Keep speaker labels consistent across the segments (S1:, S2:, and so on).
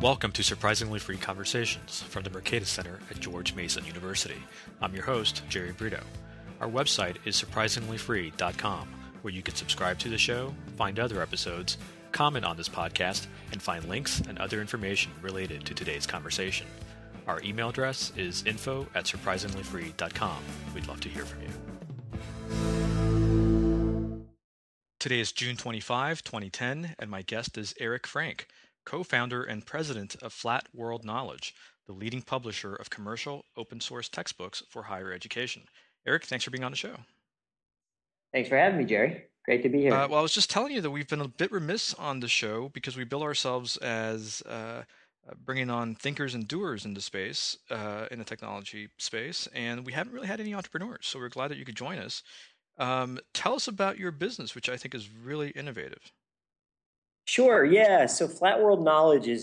S1: Welcome to Surprisingly Free Conversations from the Mercatus Center at George Mason University. I'm your host, Jerry Brito. Our website is surprisinglyfree.com, where you can subscribe to the show, find other episodes, comment on this podcast, and find links and other information related to today's conversation. Our email address is info@surprisinglyfree.com. We'd love to hear from you. Today is June 25, 2010, and my guest is Eric Frank, co-founder and president of Flat World Knowledge, the leading publisher of commercial open source textbooks for higher education. Eric, thanks for being on the show.
S2: Thanks for having me, Jerry. Great to be here.
S1: Well, I was just telling you that we've been a bit remiss on the show because we bill ourselves as bringing on thinkers and doers into space, in the technology space, and we haven't really had any entrepreneurs, so we're glad that you could join us. Tell us about your business, which I think is really innovative.
S2: Sure, yeah. So Flat World Knowledge is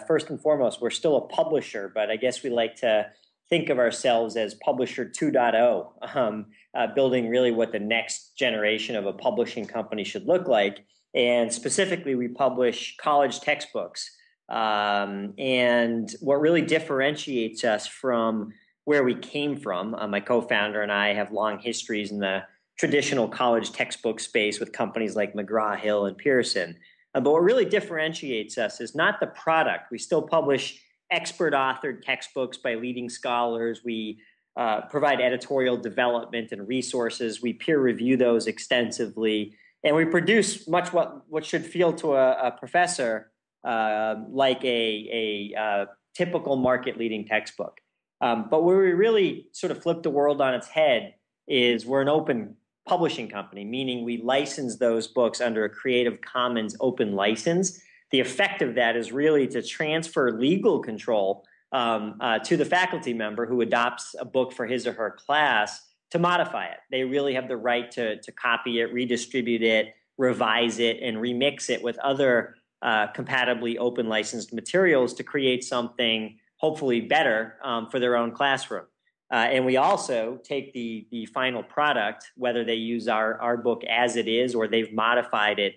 S2: first and foremost, we're still a publisher, but I guess we like to think of ourselves as Publisher 2.0, building really what the next generation of a publishing company should look like. And specifically, we publish college textbooks. And what really differentiates us from where we came from, my co-founder and I have long histories in the traditional college textbook space with companies like McGraw-Hill and Pearson. But what really differentiates us is not the product. We still publish expert-authored textbooks by leading scholars. We provide editorial development and resources. We peer review those extensively. And we produce much what should feel to a professor like a typical market-leading textbook. But where we really sort of flip the world on its head is we're an open publishing company, meaning we license those books under a Creative Commons open license. The effect of that is really to transfer legal control to the faculty member who adopts a book for his or her class to modify it. They really have the right to copy it, redistribute it, revise it, and remix it with other compatibly open licensed materials to create something hopefully better for their own classroom. And we also take the final product, whether they use our book as it is or they've modified it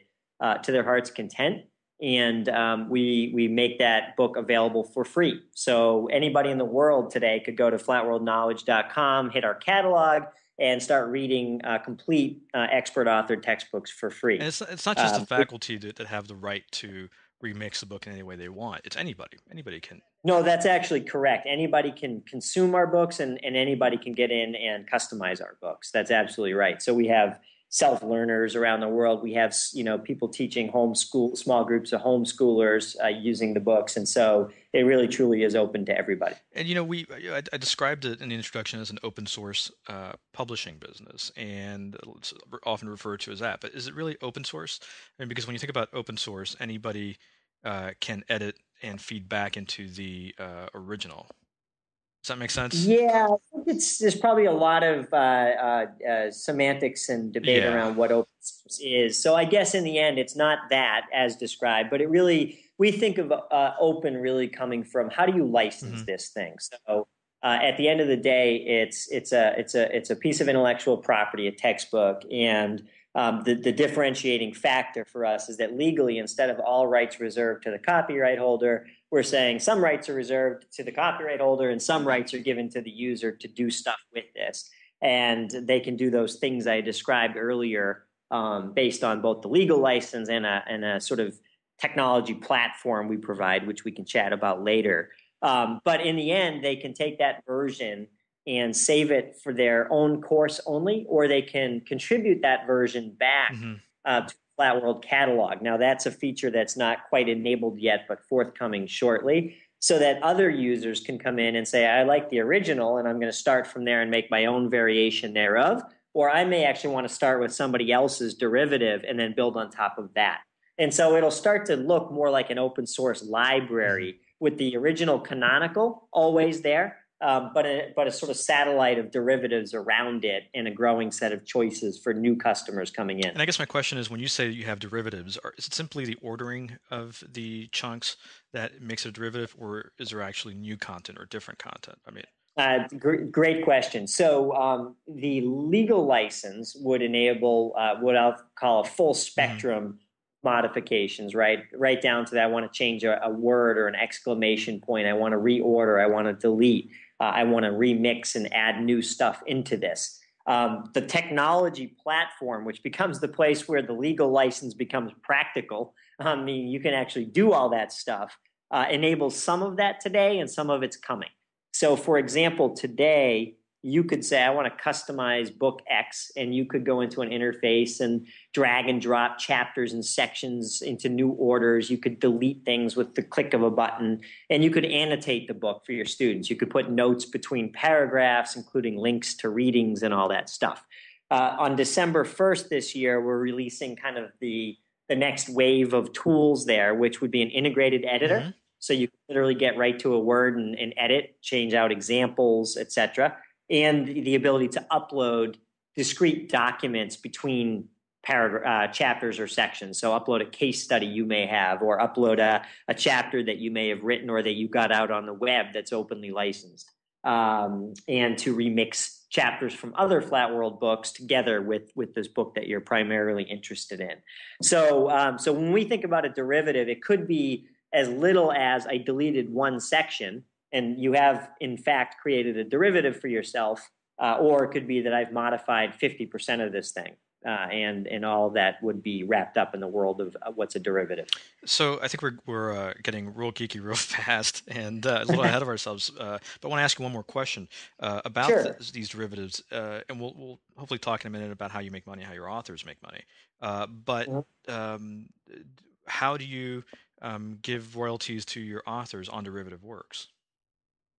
S2: to their heart's content, and we make that book available for free. So anybody in the world today could go to flatworldknowledge.com, hit our catalog, and start reading complete expert-authored textbooks for free.
S1: And it's not just the faculty that have the right to remix the book in any way they want. It's anybody. Anybody can.
S2: No, that's actually correct. Anybody can consume our books and anybody can get in and customize our books. That's absolutely right. So we have self-learners around the world. We have, people teaching small groups of homeschoolers using the books. And so it really truly is open to everybody.
S1: And, I described it in the introduction as an open source publishing business, and it's often referred to as that. But is it really open source? I mean, because when you think about open source, anybody can edit and feed back into the original. Does that make sense?
S2: Yeah, I think there's probably a lot of semantics and debate around what open source is. So I guess in the end, it's not that as described, but we think of open really coming from how do you license this thing? So at the end of the day, it's a piece of intellectual property, a textbook, and the differentiating factor for us is that legally, instead of all rights reserved to the copyright holder, we're saying some rights are reserved to the copyright holder and some rights are given to the user to do stuff with this. And they can do those things I described earlier based on both the legal license and a sort of technology platform we provide, which we can chat about later. But in the end, they can take that version and save it for their own course only, or they can contribute that version back to Flat World catalog. Now, that's a feature that's not quite enabled yet, but forthcoming shortly, so that other users can come in and say, I like the original, and I'm going to start from there and make my own variation thereof, or I may actually want to start with somebody else's derivative and then build on top of that. And so it'll start to look more like an open source library with the original canonical always there, but a sort of satellite of derivatives around it and a growing set of choices for new customers coming in.
S1: And I guess my question is, when you say you have derivatives, is it simply the ordering of the chunks that makes it a derivative, or is there actually new content or different content? I mean,
S2: great question. So the legal license would enable what I'll call a full spectrum modifications, right down to that. I want to change a word or an exclamation point. I want to reorder. I want to delete. I want to remix and add new stuff into this. The technology platform, which becomes the place where the legal license becomes practical, I mean, you can actually do all that stuff, enables some of that today and some of it's coming. So, for example, today, you could say, I want to customize book X, and you could go into an interface and drag and drop chapters and sections into new orders. You could delete things with the click of a button, and you could annotate the book for your students. You could put notes between paragraphs, including links to readings and all that stuff. On December 1st this year, we're releasing kind of the next wave of tools there, which would be an integrated editor. Mm-hmm. So you can literally get right to a word and edit, change out examples, etc., and the ability to upload discrete documents between chapters or sections. So upload a case study you may have, or upload a chapter that you may have written or that you got out on the web that's openly licensed, and to remix chapters from other Flat World books together with this book that you're primarily interested in. So when we think about a derivative, it could be as little as I deleted one section, and you have, in fact, created a derivative for yourself, or it could be that I've modified 50% of this thing, and all of that would be wrapped up in the world of what's a derivative.
S1: So I think we're getting real geeky real fast and a little ahead of ourselves, but I want to ask you one more question about
S2: Sure.
S1: These derivatives, and we'll hopefully talk in a minute about how you make money, how your authors make money. But how do you give royalties to your authors on derivative works?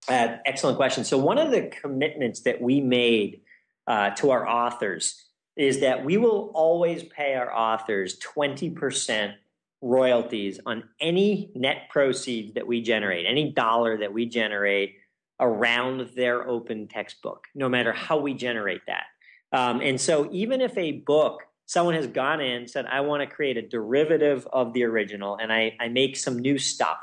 S2: Excellent question. So one of the commitments that we made to our authors is that we will always pay our authors 20% royalties on any net proceeds that we generate, any dollar that we generate around their open textbook, no matter how we generate that. And so even if a book, someone has gone in and said, I want to create a derivative of the original, and I make some new stuff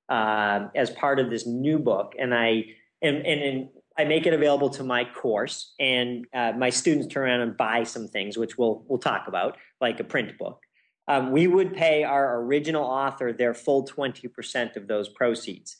S2: as part of this new book, and I make it available to my course, and my students turn around and buy some things, which we'll talk about, like a print book. We would pay our original author their full 20% of those proceeds,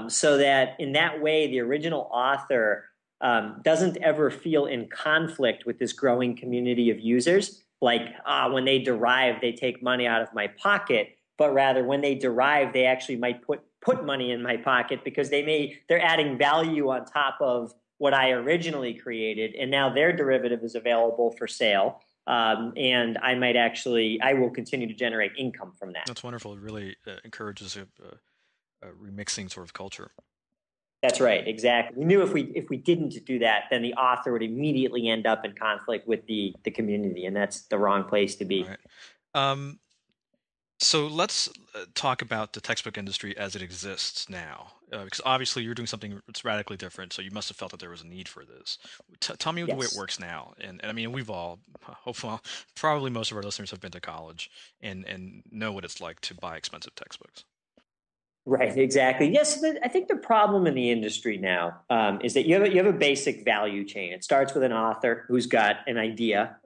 S2: so that in that way, the original author doesn't ever feel in conflict with this growing community of users. Like, when they derive, they take money out of my pocket. But rather, when they derive, they actually might put money in my pocket because they're adding value on top of what I originally created, and now their derivative is available for sale, and I will continue to generate income from that.
S1: That's wonderful. It really encourages a remixing sort of culture.
S2: That's right, exactly. We knew if we didn't do that, then the author would immediately end up in conflict with the community, and that's the wrong place to be.
S1: Right. So let's talk about the textbook industry as it exists now, because obviously you're doing something that's radically different, so you must have felt that there was a need for this. Tell me the way it works now. And I mean, we've all, hopefully, probably most of our listeners have been to college and know what it's like to buy expensive textbooks.
S2: Right, exactly. Yes, I think the problem in the industry now is that you have a basic value chain. It starts with an author who's got an idea.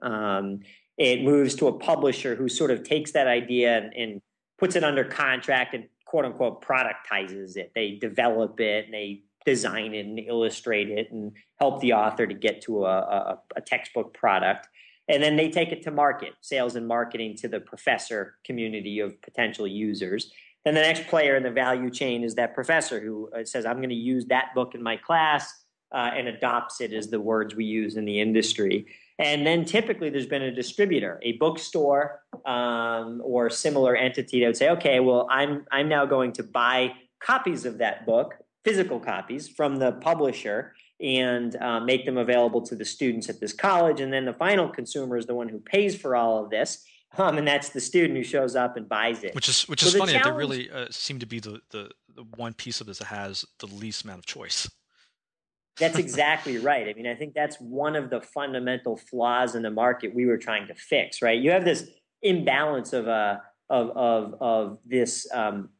S2: It moves to a publisher who sort of takes that idea and puts it under contract and quote unquote productizes it. They develop it and they design it and illustrate it and help the author to get to a textbook product. And then they take it to market, sales and marketing to the professor community of potential users. Then the next player in the value chain is that professor who says, I'm going to use that book in my class and adopts it as the words we use in the industry. And then typically there's been a distributor, a bookstore or similar entity that would say, okay, well, I'm now going to buy copies of that book, physical copies from the publisher, and make them available to the students at this college. And then the final consumer is the one who pays for all of this. And that's the student who shows up and buys it.
S1: Which is funny. They really seem to be the one piece of this that has the least amount of choice.
S2: That's exactly right. I mean, I think that's one of the fundamental flaws in the market we were trying to fix, right? You have this imbalance of this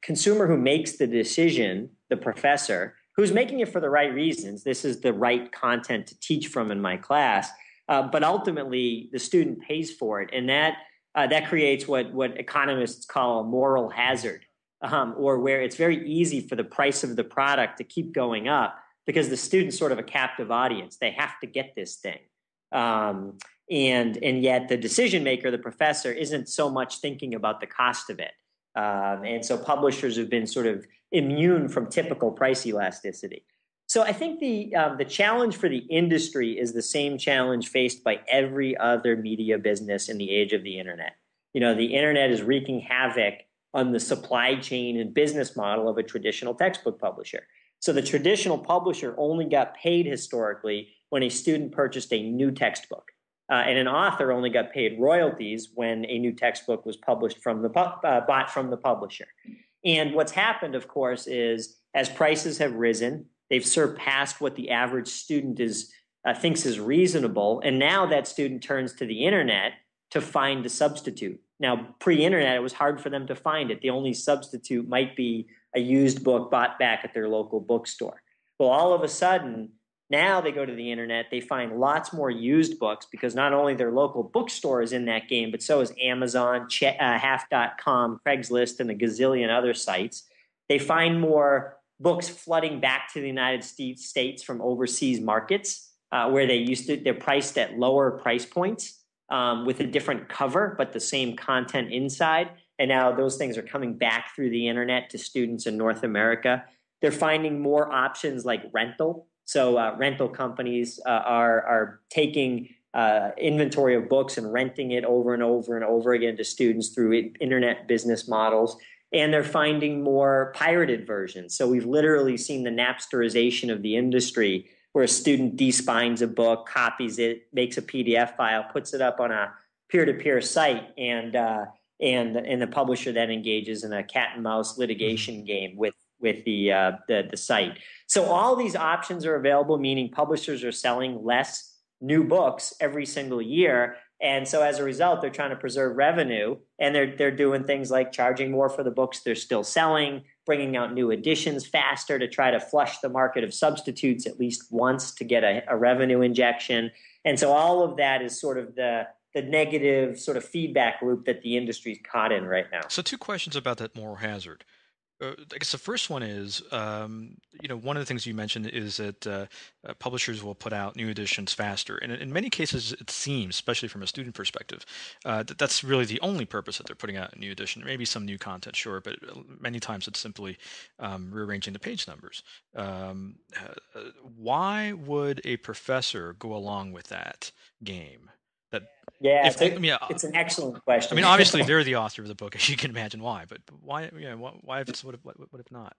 S2: consumer who makes the decision, the professor, who's making it for the right reasons. This is the right content to teach from in my class. But ultimately, the student pays for it. And that that creates what economists call a moral hazard, or where it's very easy for the price of the product to keep going up because the student's sort of a captive audience. They have to get this thing. And yet the decision maker, the professor, isn't so much thinking about the cost of it. And so publishers have been sort of immune from typical price elasticity. So I think the challenge for the industry is the same challenge faced by every other media business in the age of the internet. The internet is wreaking havoc on the supply chain and business model of a traditional textbook publisher. So the traditional publisher only got paid historically when a student purchased a new textbook. And an author only got paid royalties when a new textbook was published bought from the publisher. And what's happened, of course, is as prices have risen, they've surpassed what the average student thinks is reasonable. And now that student turns to the internet to find a substitute. Now, pre-internet, it was hard for them to find it. The only substitute might be a used book bought back at their local bookstore. Well, all of a sudden, now they go to the internet, they find lots more used books because not only their local bookstore is in that game, but so is Amazon, Half.com, Craigslist, and a gazillion other sites. They find more books flooding back to the United States from overseas markets where they're priced at lower price points with a different cover, but the same content inside. And now those things are coming back through the internet to students in North America. They're finding more options like rental. So rental companies are taking inventory of books and renting it over and over and over again to students through internet business models. And they're finding more pirated versions. So we've literally seen the Napsterization of the industry where a student despines a book, copies it, makes a PDF file, puts it up on a peer-to-peer site, and the publisher then engages in a cat and mouse litigation game with the site. So all these options are available, meaning publishers are selling less new books every single year. And so as a result, they're trying to preserve revenue, and they're doing things like charging more for the books they're still selling, bringing out new editions faster to try to flush the market of substitutes at least once to get a revenue injection. And so all of that is sort of the negative sort of feedback loop that the industry's caught in right now.
S1: So 2 questions about that moral hazard. I guess the first one is, one of the things you mentioned is that publishers will put out new editions faster. And in many cases, it seems, especially from a student perspective, that's really the only purpose that they're putting out a new edition. Maybe some new content, sure, but many times it's simply rearranging the page numbers. Why would a professor go along with that game?
S2: Yeah, it's an excellent question.
S1: I mean, obviously they're the author of the book, as you can imagine why. But why? Why if it's what if not?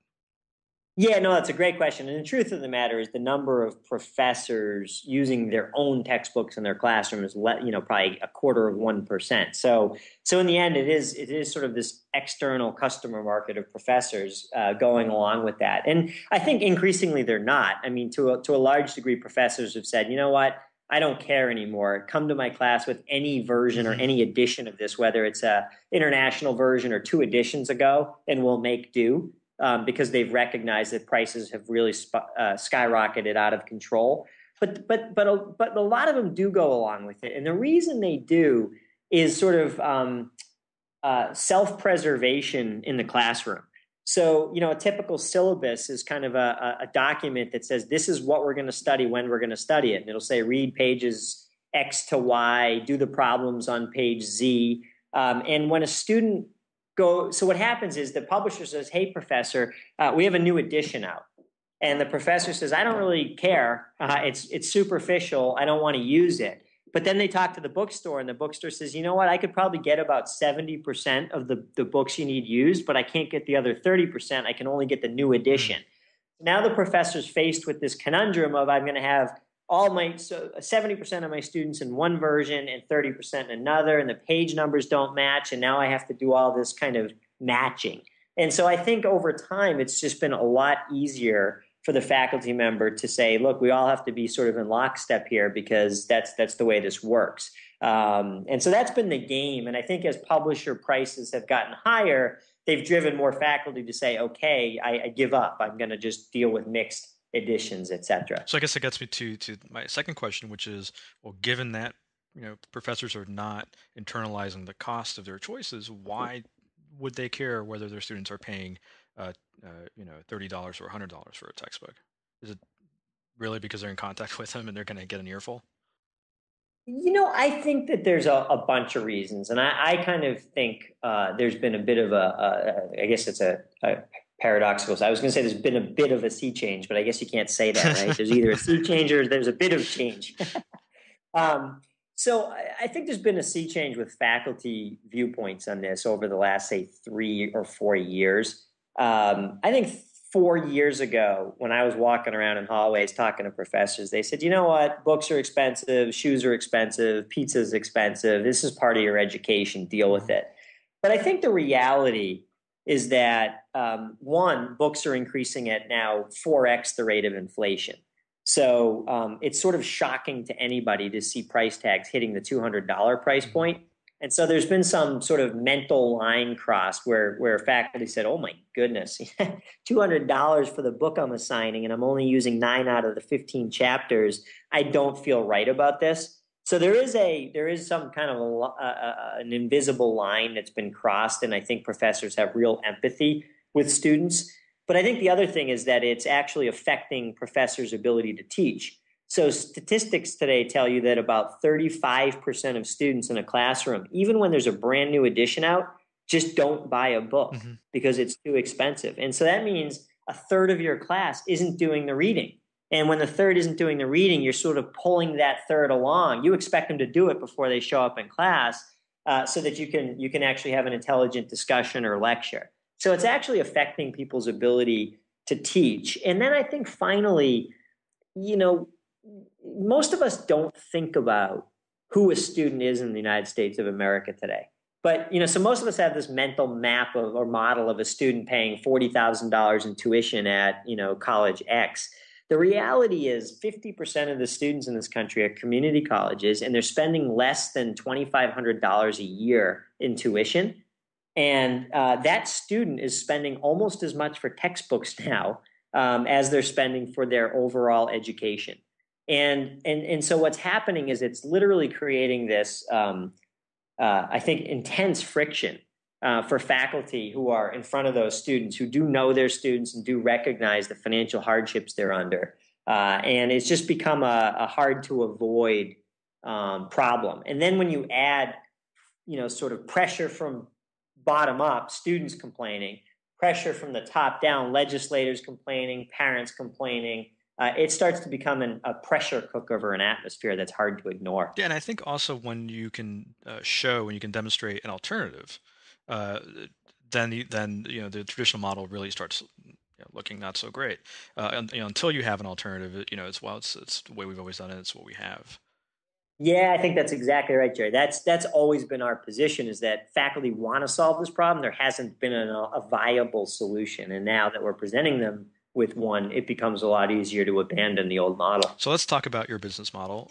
S2: Yeah, no, that's a great question. And the truth of the matter is, the number of professors using their own textbooks in their classroom is, probably 0.25%. So in the end, it is sort of this external customer market of professors going along with that. And I think increasingly they're not. I mean, to a large degree, professors have said, you know what? I don't care anymore. Come to my class with any version or any edition of this, whether it's a international version or 2 editions ago, and we'll make do, because they've recognized that prices have really skyrocketed out of control. But a lot of them do go along with it, and the reason they do is sort of self-preservation in the classroom. So, a typical syllabus is kind of a document that says this is what we're going to study when we're going to study it. And it'll say read pages X to Y, do the problems on page Z. And when a student so what happens is the publisher says, hey, professor, we have a new edition out. And the professor says, I don't really care. It's superficial. I don't want to use it. But then they talk to the bookstore, and the bookstore says, you know what, I could probably get about 70% of the books you need used, but I can't get the other 30%. I can only get the new edition. Now the professor's faced with this conundrum of, I'm going to have 70% of my students in one version and 30% in another, and the page numbers don't match, and now I have to do all this kind of matching. And so I think over time, it's just been a lot easier for the faculty member to say, look, we all have to be sort of in lockstep here because that's the way this works. And so that's been the game. And I think as publisher prices have gotten higher, they've driven more faculty to say, okay, I give up. I'm going to just deal with mixed editions, et cetera.
S1: So I guess it gets me to my second question, which is, well, given that professors are not internalizing the cost of their choices, why would they care whether their students are paying, uh, $30 or $100 for a textbook? Is it really because they're in contact with them and they're going to get an earful?
S2: I think that there's a bunch of reasons, and I kind of think there's been a bit of I guess it's a paradoxical. So I was going to say there's been a bit of a sea change, but I guess you can't say that, right? There's either a sea change or there's a bit of change. So I think there's been a sea change with faculty viewpoints on this over the last, say, 3 or 4 years. I think 4 years ago, when I was walking around in hallways talking to professors, they said, you know what? Books are expensive, shoes are expensive, pizza's expensive. This is part of your education. Deal with it. But I think the reality is that, one, books are increasing at now 4x the rate of inflation. So it's sort of shocking to anybody to see price tags hitting the $200 price point. And so there's been some sort of mental line crossed where faculty said, oh my goodness, $200 for the book I'm assigning, and I'm only using 9 out of the 15 chapters. I don't feel right about this. So there is some kind of an invisible line that's been crossed, and I think professors have real empathy with students. But I think the other thing is that it's actually affecting professors' ability to teach. So statistics today tell you that about 35% of students in a classroom, even when there's a brand new edition out, just don't buy a book because it's too expensive. And so that means a third of your class isn't doing the reading. And when the third isn't doing the reading, you're sort of pulling that third along. You expect them to do it before they show up in class, so that you can actually have an intelligent discussion or lecture. So it's actually affecting people's ability to teach. And then I think finally, most of us don't think about who a student is in the United States of America today. But, so most of us have this mental map or model of a student paying $40,000 in tuition at, college X. The reality is 50% of the students in this country are community colleges, and they're spending less than $2,500 a year in tuition. And that student is spending almost as much for textbooks now as they're spending for their overall education. And so what's happening is it's literally creating this, I think, intense friction for faculty who are in front of those students, who do know their students and do recognize the financial hardships they're under. And it's just become a hard to avoid problem. And then when you add, sort of pressure from bottom up, students complaining, pressure from the top down, legislators complaining, parents complaining, it starts to become a pressure cooker of an atmosphere that's hard to ignore.
S1: Yeah, and I think also when you can when you can demonstrate an alternative, uh, then the traditional model really starts looking not so great. And, until you have an alternative, it's the way we've always done it. It's what we have.
S2: Yeah, I think that's exactly right, Jerry. That's always been our position, is that faculty want to solve this problem. There hasn't been a viable solution. And now that we're presenting them with one, it becomes a lot easier to abandon the old model.
S1: So let's talk about your business model.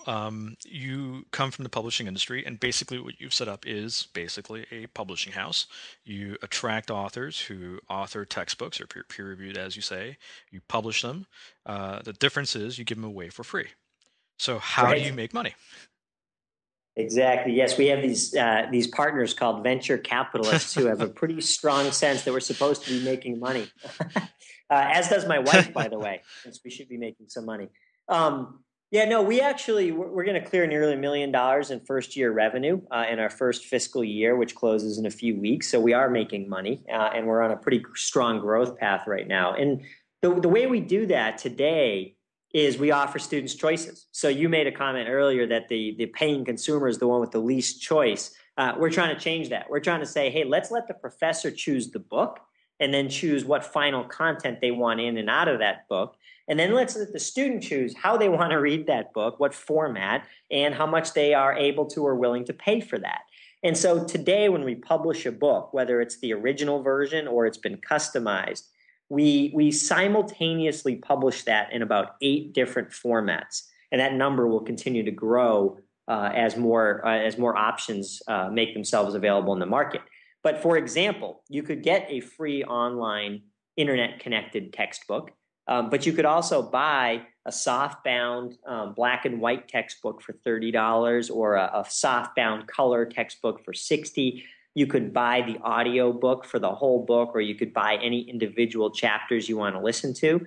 S1: You come from the publishing industry, and basically what you've set up is basically a publishing house. You attract authors who author textbooks, or peer-reviewed, as you say. You publish them. The difference is you give them away for free. So how do you make money?
S2: Exactly. Yes, we have these partners called venture capitalists who have a pretty strong sense that we're supposed to be making money, as does my wife, by the way, since we should be making some money. We're going to clear nearly $1 million in first year revenue in our first fiscal year, which closes in a few weeks. So we are making money, and we're on a pretty strong growth path right now. And the way we do that today is we offer students choices. So you made a comment earlier that the paying consumer is the one with the least choice. We're trying to change that. We're trying to say, hey, let's let the professor choose the book and then choose what final content they want in and out of that book. And then let's let the student choose how they want to read that book, what format, and how much they are able to or willing to pay for that. And so today when we publish a book, whether it's the original version or it's been customized, we simultaneously publish that in about 8 different formats, and that number will continue to grow as more options make themselves available in the market. But for example, you could get a free online internet connected textbook But you could also buy a softbound black and white textbook for $30 or a softbound color textbook for $60. You could buy the audio book for the whole book, or you could buy any individual chapters you want to listen to.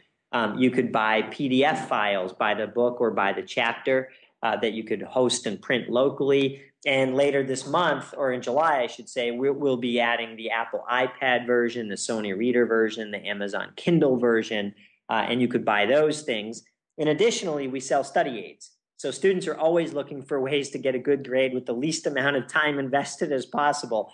S2: You could buy PDF files by the book or by the chapter that you could host and print locally. And later this month, or in July, I should say, we'll be adding the Apple iPad version, the Sony Reader version, the Amazon Kindle version, and you could buy those things. And additionally, we sell study aids. So students are always looking for ways to get a good grade with the least amount of time invested as possible.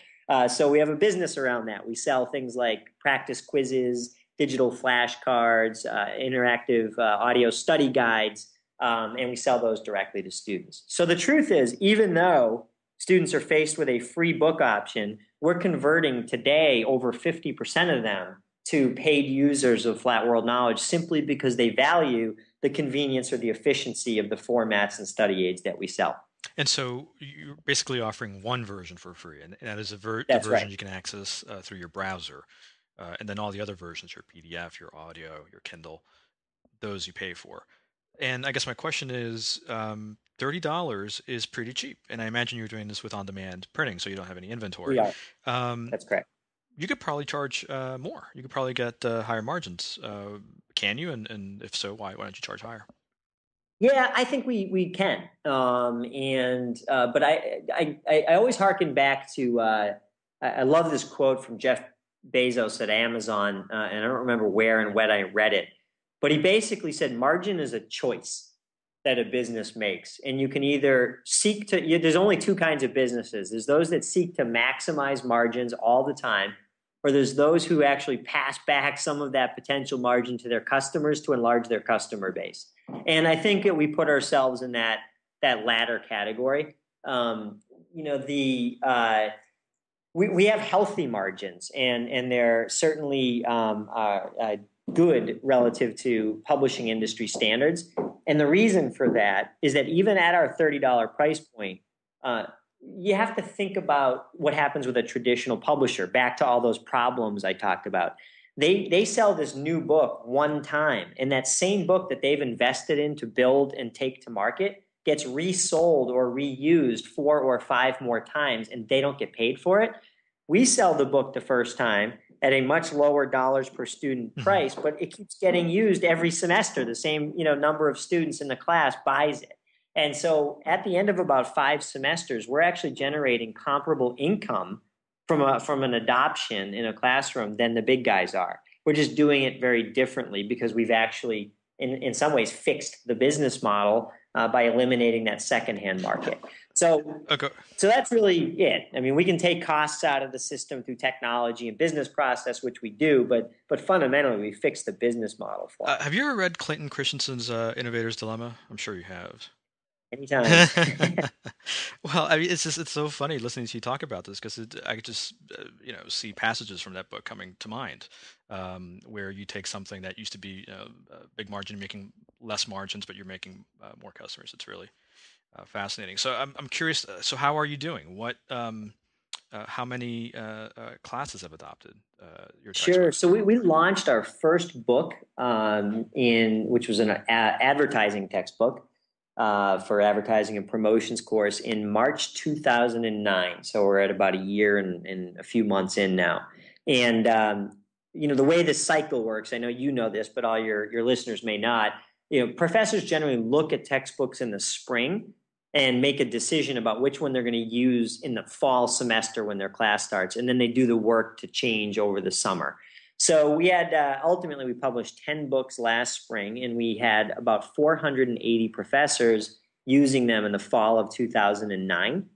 S2: So we have a business around that. We sell things like practice quizzes, digital flashcards, interactive audio study guides, and we sell those directly to students. So the truth is, even though students are faced with a free book option, we're converting today over 50% of them to paid users of Flat World Knowledge simply because they value the convenience or the efficiency of the formats and study aids that we sell.
S1: And so you're basically offering one version for free, and that is the version
S2: right.
S1: you can access through your browser. And then all the other versions, your PDF, your audio, your Kindle, those you pay for. And I guess my question is, $30 is pretty cheap. And I imagine you're doing this with on-demand printing, so you don't have any inventory.
S2: We are. That's correct.
S1: You could probably charge more. You could probably get higher margins. Can you? And if so, why don't you charge higher?
S2: Yeah, I think we can. But I always hearken back to I love this quote from Jeff Bezos at Amazon, and I don't remember where and when I read it, but he basically said margin is a choice that a business makes, and you can either seek to. There's only two kinds of businesses. There's those that seek to maximize margins all the time, or there's those who actually pass back some of that potential margin to their customers to enlarge their customer base. And I think that we put ourselves in that latter category. We have healthy margins, and they're certainly good relative to publishing industry standards. And the reason for that is that even at our $30 price point, you have to think about what happens with a traditional publisher, back to all those problems I talked about. They sell this new book one time, and that same book that they've invested in to build and take to market gets resold or reused 4 or 5 more times, and they don't get paid for it. We sell the book the first time at a much lower dollars per student price, but it keeps getting used every semester. The same number of students in the class buys it. And so at the end of about 5 semesters, we're actually generating comparable income from an adoption in a classroom than the big guys are. We're just doing it very differently because we've actually, in some ways, fixed the business model by eliminating that secondhand market. So that's really it. I mean, we can take costs out of the system through technology and business process, which we do, but fundamentally, we fix the business model for it.
S1: Have you ever read Clayton Christensen's Innovator's Dilemma? I'm sure you have.
S2: Anytime.
S1: Well, I mean, it's so funny listening to you talk about this because I could just see passages from that book coming to mind, where you take something that used to be a big margin, making less margins, but you're making more customers. It's really fascinating. So I'm curious. So how are you doing? How many classes have adopted your textbook?
S2: Sure. So we launched our first book which was an advertising textbook. For advertising and promotions course in March 2009. So we're at about a year and a few months in now. And, the way this cycle works, I know you know this, but all your listeners may not, professors generally look at textbooks in the spring and make a decision about which one they're going to use in the fall semester when their class starts. And then they do the work to change over the summer. So we had, ultimately, we published 10 books last spring, and we had about 480 professors using them in the fall of 2009.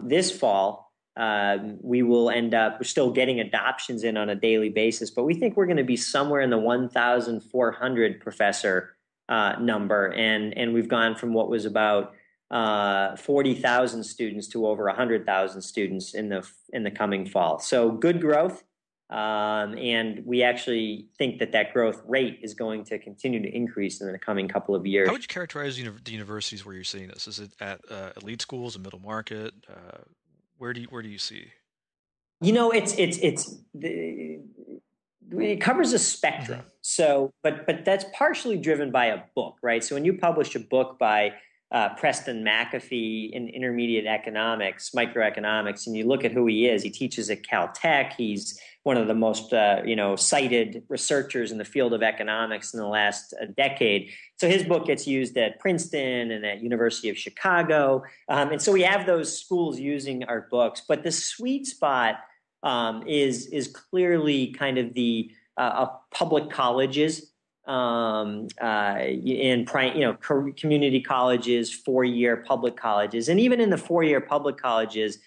S2: This fall, we will we're still getting adoptions in on a daily basis, but we think we're going to be somewhere in the 1,400 professor number. And we've gone from what was about 40,000 students to over 100,000 students in the coming fall. So good growth. And we actually think that growth rate is going to continue to increase in the coming couple of years.
S1: How would you characterize the universities where you're seeing this? Is it at elite schools, a middle market? Where do you see?
S2: It's it covers a spectrum.
S1: Mm-hmm.
S2: So, but that's partially driven by a book, right? So when you publish a book by Preston McAfee in intermediate economics, microeconomics, and you look at who he is, he teaches at Caltech. He's one of the most cited researchers in the field of economics in the last decade. So his book gets used at Princeton and at University of Chicago, and so we have those schools using our books. But the sweet spot is clearly kind of the public colleges in community colleges, 4-year public colleges, and even in the 4-year public colleges,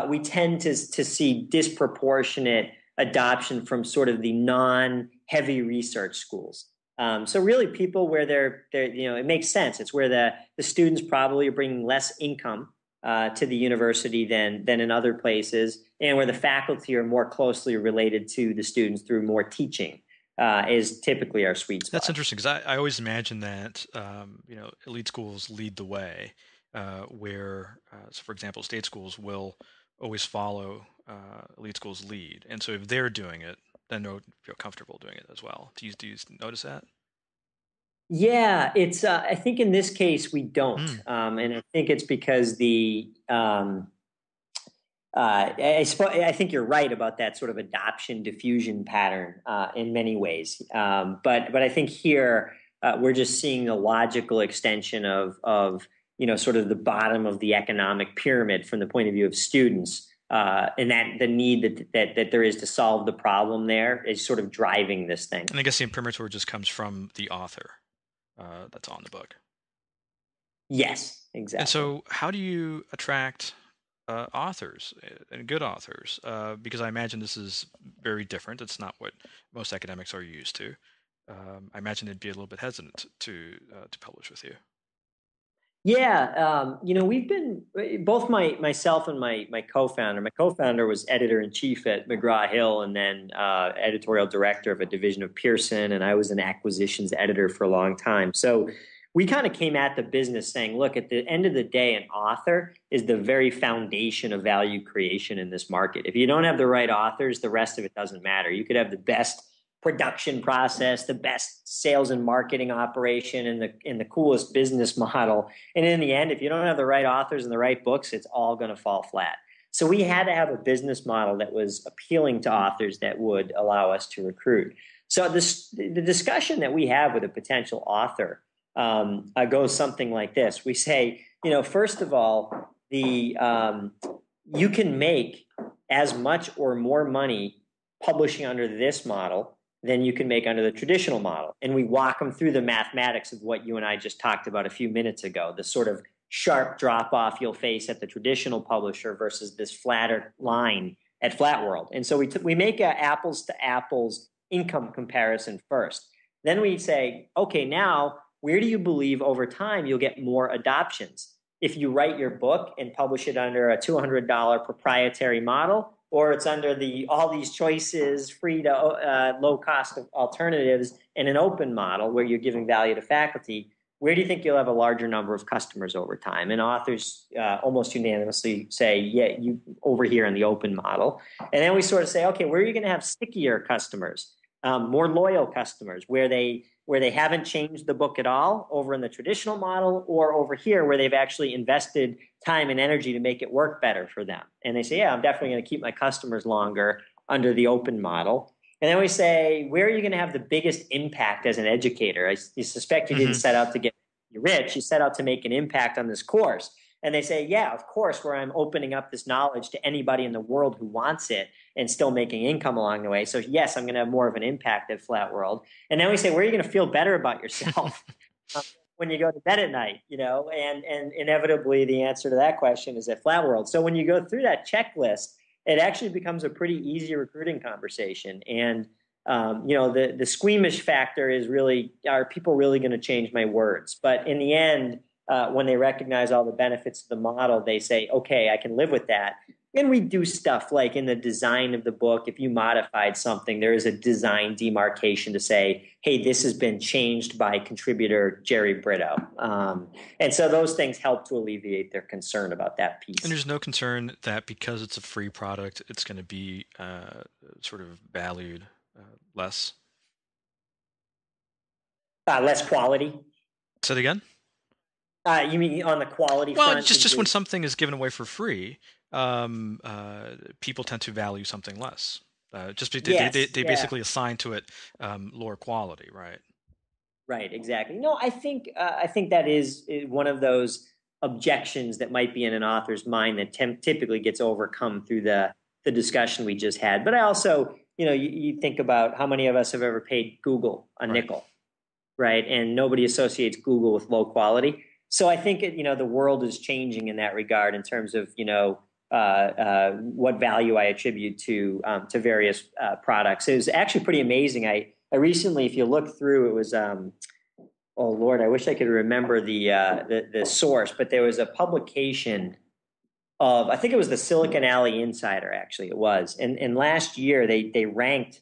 S2: we tend to see disproportionate adoption from sort of the non-heavy research schools. So really, people where they're it makes sense. It's where the students probably are bringing less income to the university than in other places, and where the faculty are more closely related to the students through more teaching. Is typically our sweet spot.
S1: That's interesting, because I always imagine that elite schools lead the way, where so for example, state schools will always follow elite schools' lead, and so if they're doing it, then they'll feel comfortable doing it as well. Do you notice that?
S2: Yeah, it's. I think in this case we don't, and I think it's because I think you're right about that sort of adoption diffusion pattern in many ways. But I think here we're just seeing the logical extension of sort of the bottom of the economic pyramid from the point of view of students, and that the need that there is to solve the problem there is sort of driving this thing.
S1: And I guess the imprimatur just comes from the author that's on the book.
S2: Yes, exactly.
S1: And so how do you attract authors and good authors? Because I imagine this is very different. It's not what most academics are used to. I imagine they'd be a little bit hesitant to publish with you.
S2: Yeah, we've been both myself and my co-founder. My co-founder was editor-in-chief at McGraw-Hill and then editorial director of a division of Pearson, and I was an acquisitions editor for a long time. So we kind of came at the business saying, look, at the end of the day, an author is the very foundation of value creation in this market. If you don't have the right authors, the rest of it doesn't matter. You could have the best production process, the best sales and marketing operation, and the coolest business model. And in the end, if you don't have the right authors and the right books, it's all going to fall flat. So we had to have a business model that was appealing to authors that would allow us to recruit. So the discussion that we have with a potential author goes something like this. We say, first of all, you can make as much or more money publishing under this model than you can make under the traditional model. And we walk them through the mathematics of what you and I just talked about a few minutes ago, the sort of sharp drop-off you'll face at the traditional publisher versus this flatter line at Flatworld. And so we make an apples-to-apples income comparison first. Then we say, okay, now, where do you believe over time you'll get more adoptions? If you write your book and publish it under a $200 proprietary model, or it's under all these choices, free to low cost alternatives, and an open model where you're giving value to faculty, where do you think you'll have a larger number of customers over time? And authors almost unanimously say, yeah, you over here in the open model. And then we sort of say, okay, where are you going to have stickier customers, more loyal customers, where they haven't changed the book at all over in the traditional model, or over here where they've actually invested time and energy to make it work better for them. And they say, yeah, I'm definitely going to keep my customers longer under the open model. And then we say, where are you going to have the biggest impact as an educator? I suspect you didn't set out to get rich. You set out to make an impact on this course. And they say, yeah, of course, where I'm opening up this knowledge to anybody in the world who wants it and still making income along the way. So yes, I'm going to have more of an impact at Flatworld. And then we say, where are you going to feel better about yourself when you go to bed at night? And inevitably the answer to that question is at Flatworld. So when you go through that checklist, it actually becomes a pretty easy recruiting conversation. And the squeamish factor is really, are people really going to change my words? But in the end, when they recognize all the benefits of the model, they say, okay, I can live with that. And we do stuff like in the design of the book, if you modified something, there is a design demarcation to say, hey, this has been changed by contributor Jerry Brito. And so those things help to alleviate their concern about that piece.
S1: And there's no concern that because it's a free product, it's going to be sort of valued less?
S2: Less quality.
S1: Say it again.
S2: You mean on the quality
S1: Well,
S2: front?
S1: just when something is given away for free, people tend to value something less.
S2: Yes,
S1: They
S2: yeah,
S1: basically assign to it lower quality, right?
S2: right, exactly. No, I think that is one of those objections that might be in an author's mind that typically gets overcome through the discussion we just had. But I also, you think about how many of us have ever paid Google a
S1: Right.
S2: nickel, right? And nobody associates Google with low quality. So I think the world is changing in that regard in terms of what value I attribute to various products. It was actually pretty amazing. I recently, if you look through, it was oh Lord, I wish I could remember the source, but there was a publication of, I think it was the Silicon Alley Insider. Actually, it was, and last year they ranked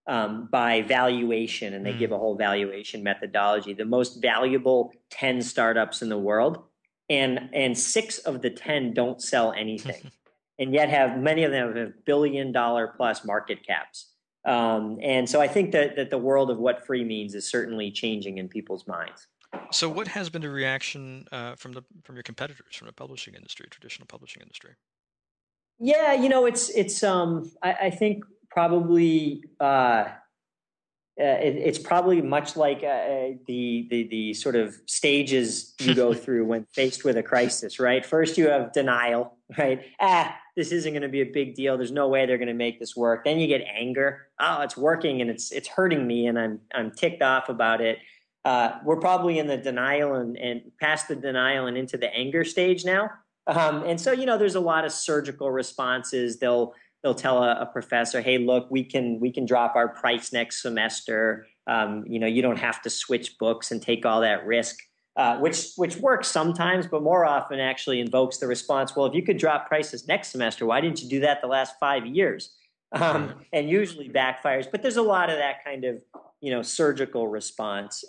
S2: by valuation, and they
S1: Mm.
S2: give a whole valuation methodology. The most valuable 10 startups in the world, and 6 of the 10 don't sell anything, and yet have many of them have $1 billion plus market caps. And so I think that the world of what free means is certainly changing in people's minds.
S1: So, what has been the reaction from your competitors, from the publishing industry, traditional publishing industry?
S2: Yeah, it's I think probably it's probably much like the sort of stages you go through when faced with a crisis, right? First, you have denial, right? This isn't going to be a big deal. There's no way they're going to make this work. Then you get anger. Oh, it's working and it's hurting me, and I'm ticked off about it. We're probably in the denial and past the denial and into the anger stage now. And so there's a lot of surgical responses. They'll tell a professor, hey, look, we can drop our price next semester. You don't have to switch books and take all that risk, which works sometimes, but more often actually invokes the response, well, if you could drop prices next semester, why didn't you do that the last 5 years?
S1: Right.
S2: And usually backfires. But there's a lot of that kind of surgical response.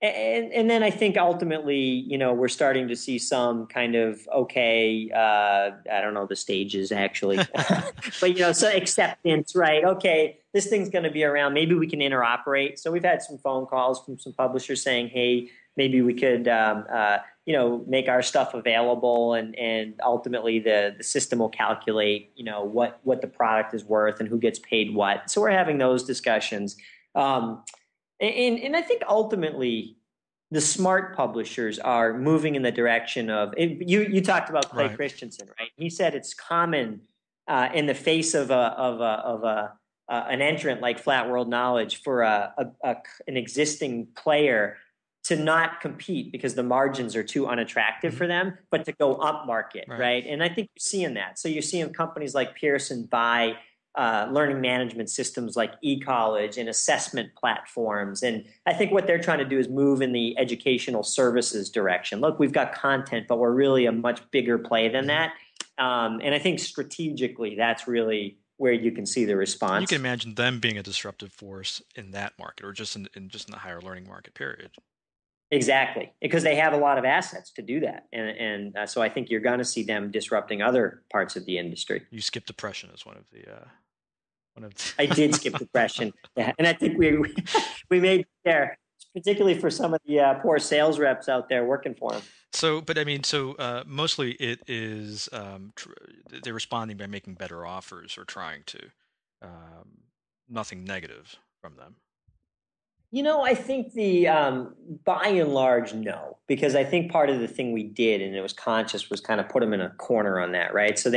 S2: And then I think ultimately, we're starting to see some kind of, okay, I don't know the stages actually, but so acceptance, right? Okay, this thing's going to be around. Maybe we can interoperate. So we've had some phone calls from some publishers saying, hey, maybe we could, make our stuff available, and ultimately the system will calculate, what the product is worth and who gets paid what. So we're having those discussions. And I think ultimately the smart publishers are moving in the direction of you talked about Clay
S1: Right.
S2: Christensen, right? He said it's common in the face of an entrant like Flat World Knowledge for an existing player to not compete because the margins are too unattractive
S1: Hmm.
S2: for them, but to go up market,
S1: Right.
S2: right? And I think you're seeing that. So you're seeing companies like Pearson buy learning management systems like eCollege and assessment platforms. And I think what they're trying to do is move in the educational services direction. Look, we've got content, but we're really a much bigger play than
S1: Hmm.
S2: that. And I think strategically, that's really where you can see the
S1: You can
S2: response.
S1: imagine them being a disruptive force in that market, or just in the higher learning market. Period.
S2: Exactly, because they have a lot of assets to do that. And so I think you're going to see them disrupting other parts of the industry.
S1: You skip depression as one of
S2: I did skip the question. Yeah. And I think we made it there, particularly for some of the poor sales reps out there working for them.
S1: So, but I mean, so mostly it is they're responding by making better offers or trying to. Um, Nothing negative from them.
S2: I think the by and large, no, because I think part of the thing we did, and it was conscious, was kind of put them in a corner on that, right? So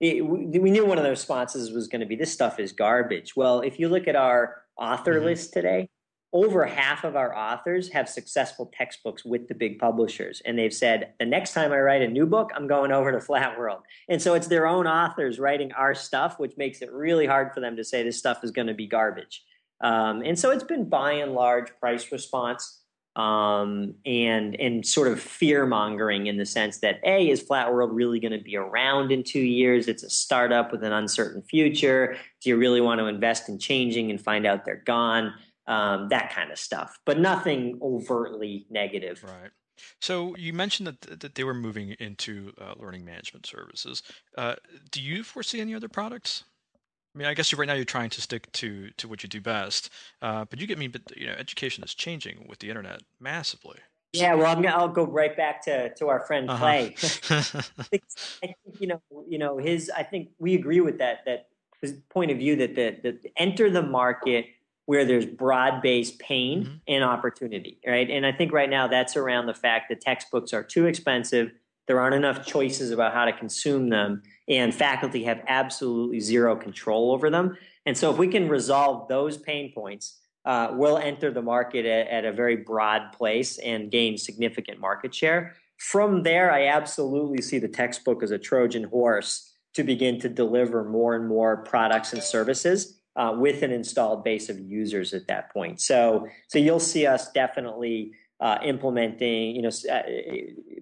S2: we knew one of the responses was going to be this stuff is garbage. Well, if you look at our author
S1: Hmm.
S2: list today, over half of our authors have successful textbooks with the big publishers, and they've said the next time I write a new book, I'm going over to Flat World. And so it's their own authors writing our stuff, which makes it really hard for them to say this stuff is going to be garbage. And so it's been by and large price response, and sort of fear mongering in the sense that is Flat World really going to be around in 2 years? It's a startup with an uncertain future. Do you really want to invest in changing and find out they're gone? That kind of stuff, but nothing overtly negative.
S1: Right. So you mentioned that they were moving into learning management services. Uh, do you foresee any other products? I mean, I guess right now you're trying to stick to what you do best, but but education is changing with the internet massively.
S2: Yeah, well, I'll go right back to our friend
S1: Uh
S2: Clay.
S1: huh.
S2: I think his. I think we agree with that his point of view that the enter the market where there's broad-based pain
S1: Hmm.
S2: and opportunity, right? And I think right now that's around the fact that textbooks are too expensive. There aren't enough choices about how to consume them, and faculty have absolutely zero control over them. And so, if we can resolve those pain points, will enter the market at a very broad place and gain significant market share. From there, I absolutely see the textbook as a Trojan horse to begin to deliver more and more products and services with an installed base of users at that point. So you'll see us definitely implementing,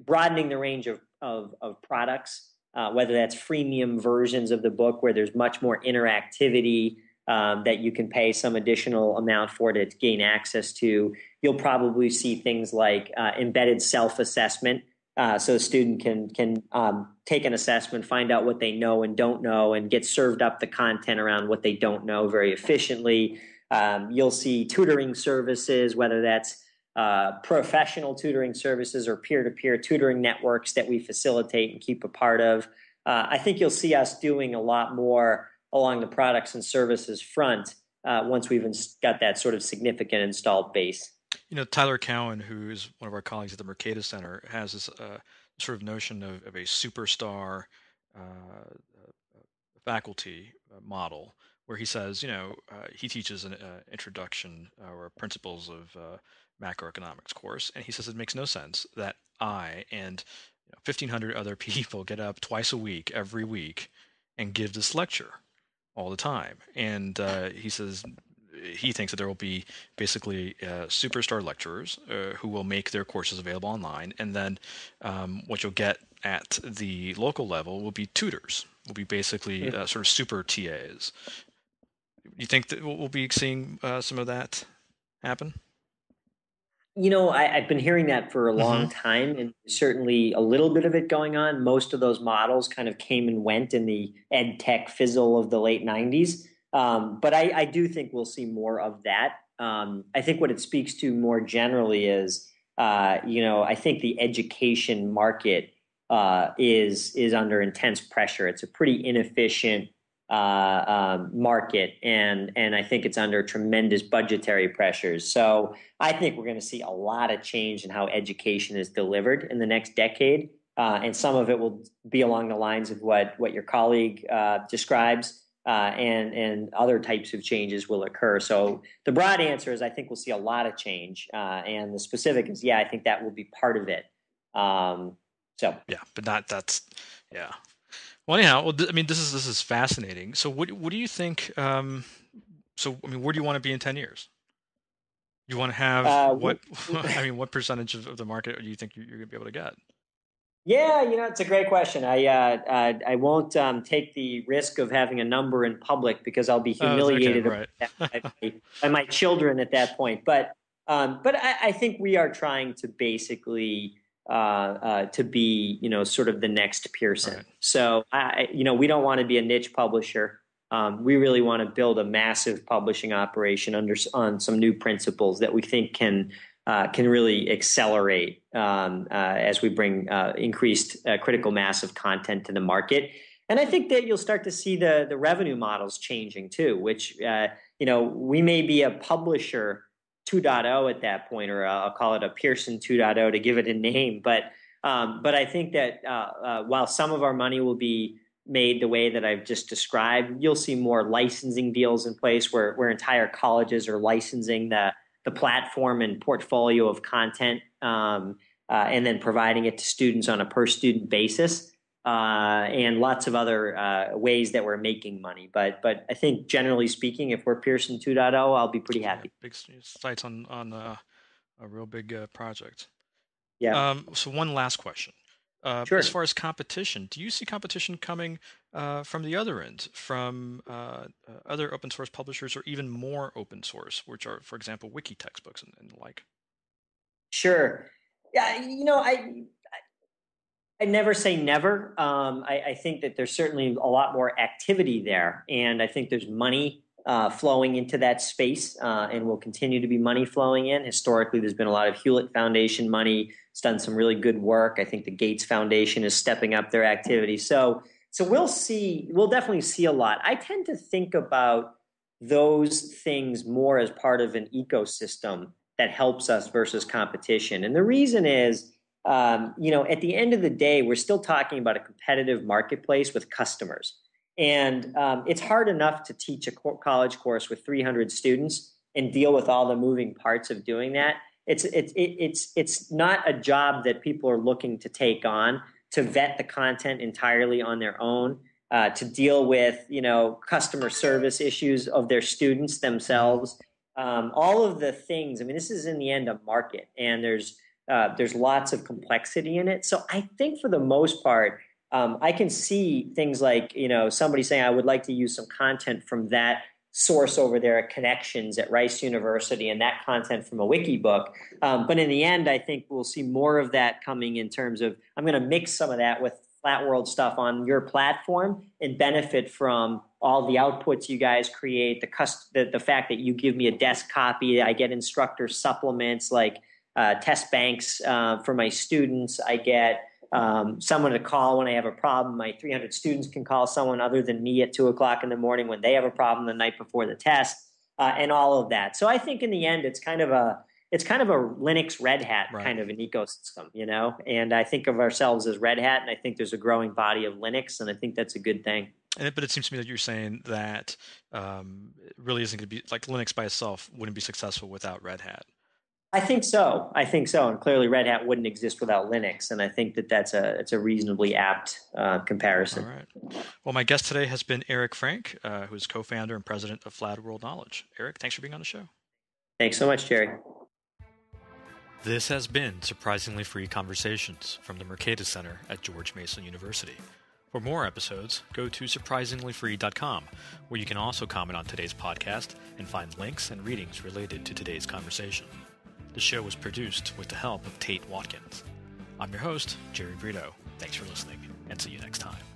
S2: broadening the range of products, whether that's freemium versions of the book where there's much more interactivity, that you can pay some additional amount for to gain access to. You'll probably see things like embedded self-assessment, so a student can take an assessment, find out what they know and don't know, and get served up the content around what they don't know very efficiently. You'll see tutoring services, whether that's professional tutoring services or peer-to-peer tutoring networks that we facilitate and keep a part of. I think you'll see us doing a lot more along the products and services front once we've got that sort of significant installed base.
S1: Tyler Cowan, who is one of our colleagues at the Mercatus Center, has this sort of notion of a superstar faculty model where he says, he teaches an introduction or principles of macroeconomics course, and he says it makes no sense that I and 1,500 other people get up twice a week, every week, and give this lecture all the time. And he says he thinks that there will be basically superstar lecturers who will make their courses available online, and then what you'll get at the local level will be tutors, will be basically sort of super TAs. You think that we'll be seeing some of that happen?
S2: I've been hearing that for a
S1: Mm-hmm.
S2: long time, and certainly a little bit of it going on. Most of those models kind of came and went in the ed tech fizzle of the late 90s. But I do think we'll see more of that. I think what it speaks to more generally is, I think the education market is under intense pressure. It's a pretty inefficient market, and I think it's under tremendous budgetary pressures. So I think we're going to see a lot of change in how education is delivered in the next decade, and some of it will be along the lines of what your colleague describes, and other types of changes will occur. So the broad answer is I think we'll see a lot of change, and the specific is I think that will be part of it. So
S1: Yeah, but not that's yeah. Well, anyhow, I mean, this is fascinating. So, what do you think? So, I mean, where do you want to be in 10 years? You want to have
S2: uh,
S1: what? I mean, what percentage of the market do you think you're going to be able to get?
S2: Yeah, it's a great question. I won't take the risk of having a number in public because I'll be
S1: Oh, it's okay,
S2: humiliated
S1: right?
S2: by my children at that point. But I think we are trying to basically to be sort of the next
S1: Right.
S2: Pearson. So we don't want to be a niche publisher. We really want to build a massive publishing operation on some new principles that we think can really accelerate as we bring increased critical mass of content to the market. And I think that you'll start to see the revenue models changing too, which we may be a publisher 2.0 at that point, or I'll call it a Pearson 2.0 to give it a name. But I think that while some of our money will be made the way that I've just described, you'll see more licensing deals in place where entire colleges are licensing the platform and portfolio of content, and then providing it to students on a per student basis, and lots of other ways that we're making money. But I think generally speaking, if we're Pearson 2.0, I'll be pretty
S1: Yeah,
S2: happy.
S1: big sites on a real big project.
S2: Yeah,
S1: So one last question. As
S2: sure.
S1: far as competition, do you see competition coming from the other end, from other open source publishers, or even more open source, which are, for example, wiki textbooks and the like?
S2: Sure. Yeah, I never say never. I think that there's certainly a lot more activity there, and I think there's money flowing into that space, and will continue to be money flowing in. Historically, there's been a lot of Hewlett Foundation money. It's done some really good work. I think the Gates Foundation is stepping up their activity. So we'll see. We'll definitely see a lot. I tend to think about those things more as part of an ecosystem that helps us versus competition, and the reason is. At the end of the day, we're still talking about a competitive marketplace with customers. And it's hard enough to teach a college course with 300 students and deal with all the moving parts of doing that. It's not a job that people are looking to take on, to vet the content entirely on their own, to deal with, customer service issues of their students themselves. All of the things, I mean, this is in the end a market, and there's lots of complexity in it. So I think for the most part, I can see things like, somebody saying, I would like to use some content from that source over there at Connections at Rice University and that content from a wiki book. But in the end, I think we'll see more of that coming in terms of, I'm going to mix some of that with Flat World stuff on your platform and benefit from all the outputs you guys create, the fact that you give me a desk copy, I get instructor supplements like test banks for my students. I get someone to call when I have a problem. My 300 students can call someone other than me at 2:00 in the morning when they have a problem the night before the test, and all of that. So I think in the end, it's kind of a Linux Red Hat kind of an ecosystem, And I think of ourselves as Red Hat, and I think there's a growing body of Linux, and I think that's a good thing.
S1: But it seems to me that you're saying that it really isn't going to be like Linux by itself wouldn't be successful without Red Hat.
S2: I think so. And clearly Red Hat wouldn't exist without Linux. And I think that it's a reasonably apt comparison.
S1: All right. Well, my guest today has been Eric Frank, who's co-founder and president of Flat World Knowledge. Eric, thanks for being on the show.
S2: Thanks so much, Jerry.
S1: This has been Surprisingly Free Conversations from the Mercatus Center at George Mason University. For more episodes, go to surprisinglyfree.com, where you can also comment on today's podcast and find links and readings related to today's conversation. The show was produced with the help of Tate Watkins. I'm your host, Jerry Brito. Thanks for listening, and see you next time.